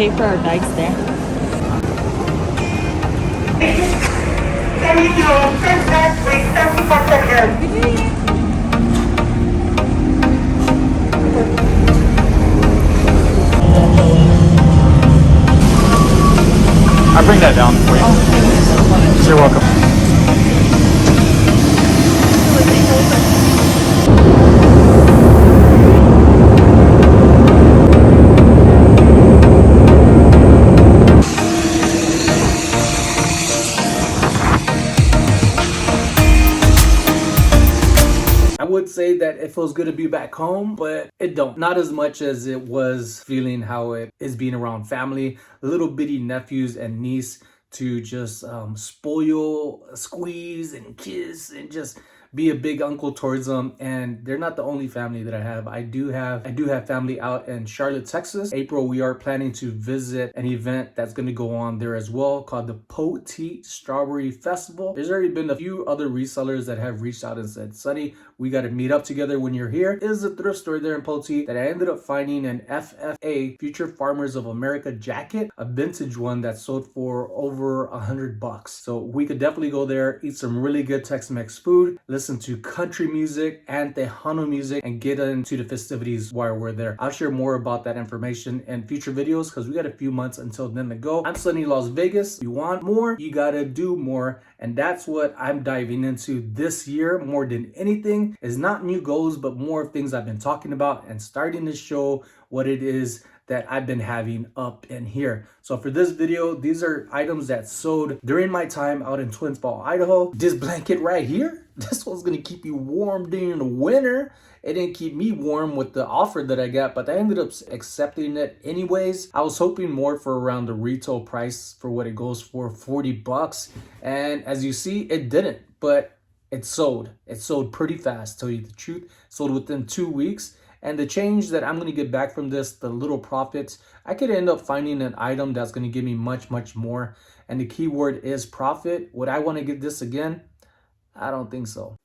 pay for our bags there. I bring that down for you. Oh, thank you so much. You're welcome. I would say that it feels good to be back home, but it don't. Not as much as it was feeling how it is being around family, little bitty nephews and niece to just spoil, squeeze, and kiss, and just be a big uncle towards them. And they're not the only family that I have. I do have family out in Charlotte, Texas. April, we are planning to visit an event that's going to go on there as well called the Poteet Strawberry Festival. There's already been a few other resellers that have reached out and said, Sonny, we got to meet up together when you're here. It is a thrift store there in Poteet that I ended up finding an FFA, Future Farmers of America jacket, a vintage one that sold for over $100. So we could definitely go there, eat some really good Tex-Mex food, listen to country music and Tejano music, and get into the festivities while we're there. I'll share more about that information in future videos because we got a few months until then to go. I'm Sonny, Las Vegas. You want more, you gotta do more. And that's what I'm diving into this year more than anything. Is not new goals, but more of things I've been talking about and starting to show what it is that I've been having up in here. So for this video, these are items that sold during my time out in Twin Falls, Idaho. This blanket right here, this one's gonna keep you warm during the winter. It didn't keep me warm with the offer that I got, but I ended up accepting it anyways. I was hoping more for around the retail price for what it goes for, $40. And as you see, it didn't, but it sold. It sold pretty fast, tell you the truth. Sold within 2 weeks. And the change that I'm going to get back from this, the little profits, I could end up finding an item that's going to give me much, much more. And the keyword is profit. Would I want to get this again? I don't think so.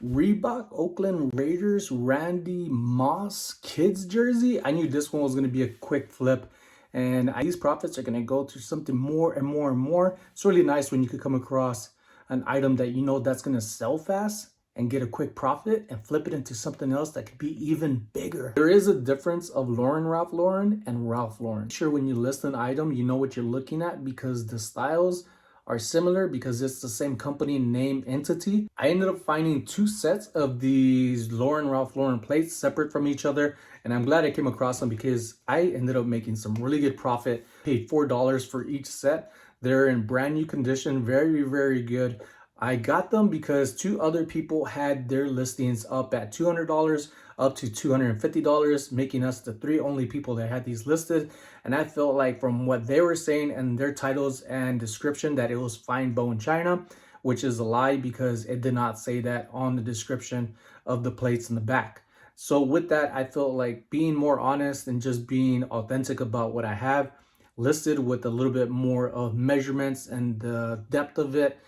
Reebok Oakland Raiders Randy Moss kids jersey. I knew this one was going to be a quick flip. And these profits are going to go to something more and more and more. It's really nice when you could come across an item that you know that's going to sell fast and get a quick profit and flip it into something else that could be even bigger. There is a difference of Ralph Lauren and Ralph Lauren. Sure, when you list an item, you know what you're looking at because the styles are similar because it's the same company name entity. I ended up finding 2 sets of these Ralph Lauren plates separate from each other. And I'm glad I came across them because I ended up making some really good profit. Paid $4 for each set. They're in brand new condition, very, very good. I got them because 2 other people had their listings up at $200 up to $250, making us the 3 only people that had these listed. And I felt like from what they were saying and their titles and description that it was fine bone china, which is a lie because it did not say that on the description of the plates in the back. So with that, I felt like being more honest and just being authentic about what I have listed with a little bit more of measurements and the depth of it,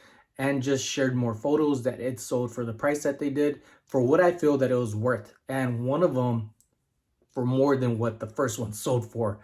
and just shared more photos that it sold for the price that they did for what I feel that it was worth. And one of them for more than what the first one sold for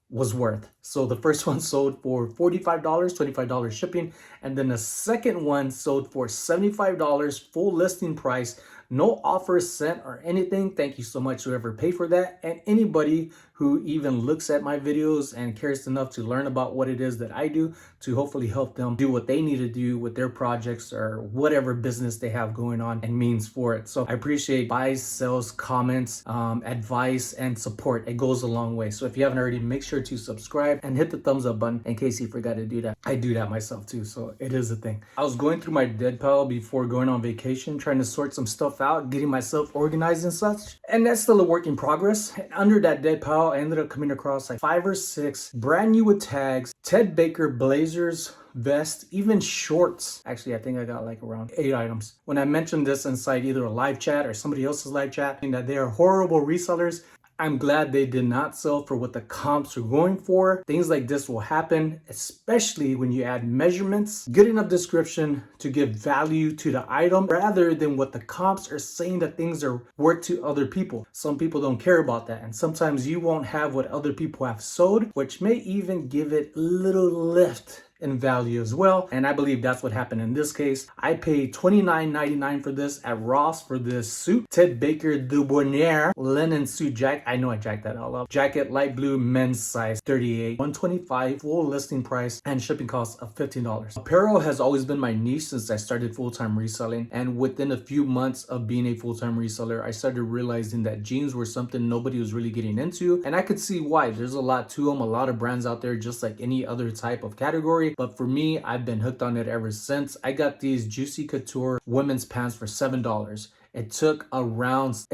was worth. So the first one sold for $45, $25 shipping. And then the second one sold for $75, full listing price, no offers sent or anything. Thank you so much whoever paid for that. And anybody who even looks at my videos and cares enough to learn about what it is that I do to hopefully help them do what they need to do with their projects or whatever business they have going on and means for it. So I appreciate buys, sells, comments, advice, and support. It goes a long way. So if you haven't already, make sure to subscribe and hit the thumbs up button in case you forgot to do that. I do that myself too, so it is a thing. I was going through my dead pile before going on vacation, trying to sort some stuff out, getting myself organized and such. And that's still a work in progress. And under that dead pile, I ended up coming across like 5 or 6 brand new with tags, Ted Baker blazers, vest, even shorts. Actually, I think I got like around 8 items. When I mentioned this inside either a live chat or somebody else's live chat, and that they are horrible resellers, I'm glad they did not sell for what the comps are going for. Things like this will happen, especially when you add measurements, good enough description to give value to the item rather than what the comps are saying that things are worth to other people. Some people don't care about that, and sometimes you won't have what other people have sold, which may even give it a little lift in value as well. And I believe that's what happened in this case. I paid $29.99 for this at Ross for this suit. Ted Baker Dubonniere linen suit jacket. I know I jacked that all up. Jacket, light blue, men's size, 38, $125, full listing price, and shipping cost of $15. Apparel has always been my niche since I started full-time reselling. And within a few months of being a full-time reseller, I started realizing that jeans were something nobody was really getting into. And I could see why. There's a lot to them, a lot of brands out there, just like any other type of category. But for me, I've been hooked on it ever since. I got these Juicy Couture women's pants for $7. It took around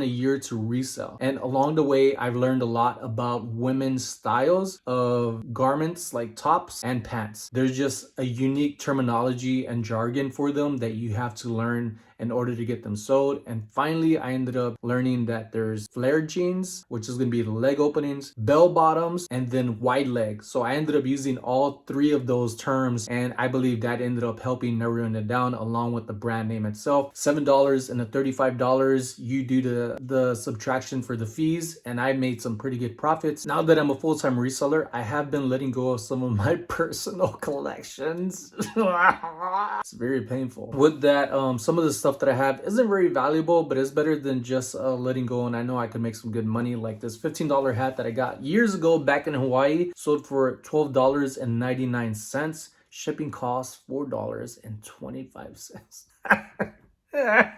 a year to resell. And along the way, I've learned a lot about women's styles of garments like tops and pants. There's just a unique terminology and jargon for them that you have to learn in order to get them sold. And finally, I ended up learning that there's flare jeans, which is going to be the leg openings, bell bottoms, and then wide legs. So I ended up using all three of those terms, and I believe that ended up helping narrowing it down along with the brand name itself. $7 and the $35, you do the subtraction for the fees, and I made some pretty good profits. Now that I'm a full-time reseller, I have been letting go of some of my personal collections. It's very painful. With that, some of the stuff that I have isn't very valuable, but it's better than just letting go, and I know I can make some good money. Like this $15 hat that I got years ago back in Hawaii, sold for $12.99. Shipping costs $4.25.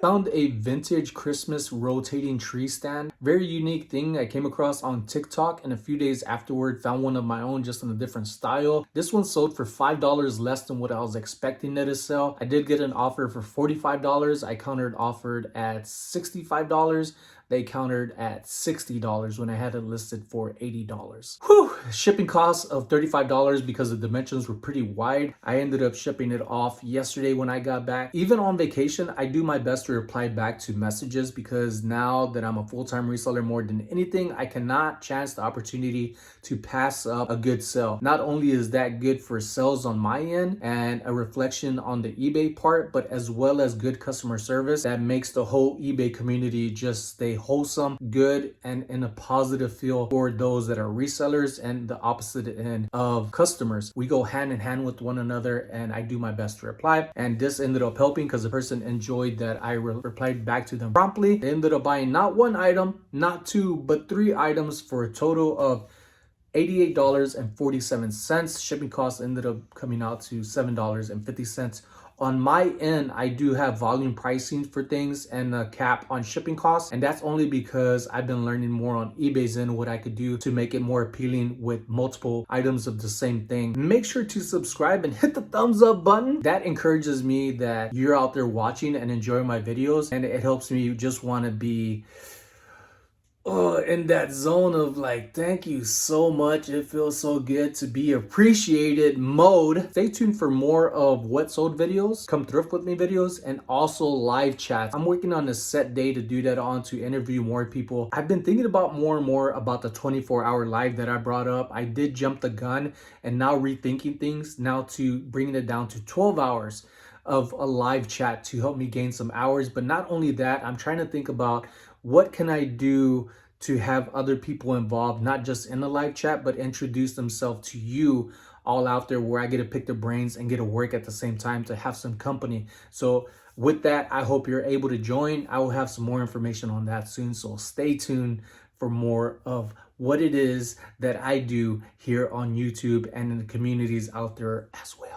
Found a vintage Christmas rotating tree stand. Very unique thing I came across on TikTok, and a few days afterward found one of my own just in a different style. This one sold for $5 less than what I was expecting it to sell. I did get an offer for $45. I countered offered at $65. They countered at $60 when I had it listed for $80. Whew! Shipping costs of $35 because the dimensions were pretty wide. I ended up shipping it off yesterday when I got back. Even on vacation, I do my best to reply back to messages because now that I'm a full-time reseller more than anything, I cannot chance the opportunity to pass up a good sale. Not only is that good for sales on my end and a reflection on the eBay part, but as well as good customer service that makes the whole eBay community just stay wholesome, good, and in a positive feel for those that are resellers and the opposite end of customers. We go hand in hand with one another, and I do my best to reply. And this ended up helping because the person enjoyed that I replied back to them promptly. They ended up buying not one item, not two, but 3 items for a total of $88.47. Shipping costs ended up coming out to $7.50. On my end, I do have volume pricing for things and a cap on shipping costs. And that's only because I've been learning more on eBay's end what I could do to make it more appealing with multiple items of the same thing. Make sure to subscribe and hit the thumbs up button. That encourages me that you're out there watching and enjoying my videos. And it helps me just want to be in that zone of like, thank you so much. It feels so good to be appreciated mode. Stay tuned for more of what sold videos, come thrift with me videos, and also live chats. I'm working on a set day to do that on to interview more people. I've been thinking about more and more about the 24-hour live that I brought up. I did jump the gun and now rethinking things now to bringing it down to 12 hours of a live chat to help me gain some hours. But not only that, I'm trying to think about what can I do to have other people involved, not just in the live chat, but introduce themselves to you all out there where I get to pick their brains and get to work at the same time to have some company. So with that, I hope you're able to join. I will have some more information on that soon. So stay tuned for more of what it is that I do here on YouTube and in the communities out there as well.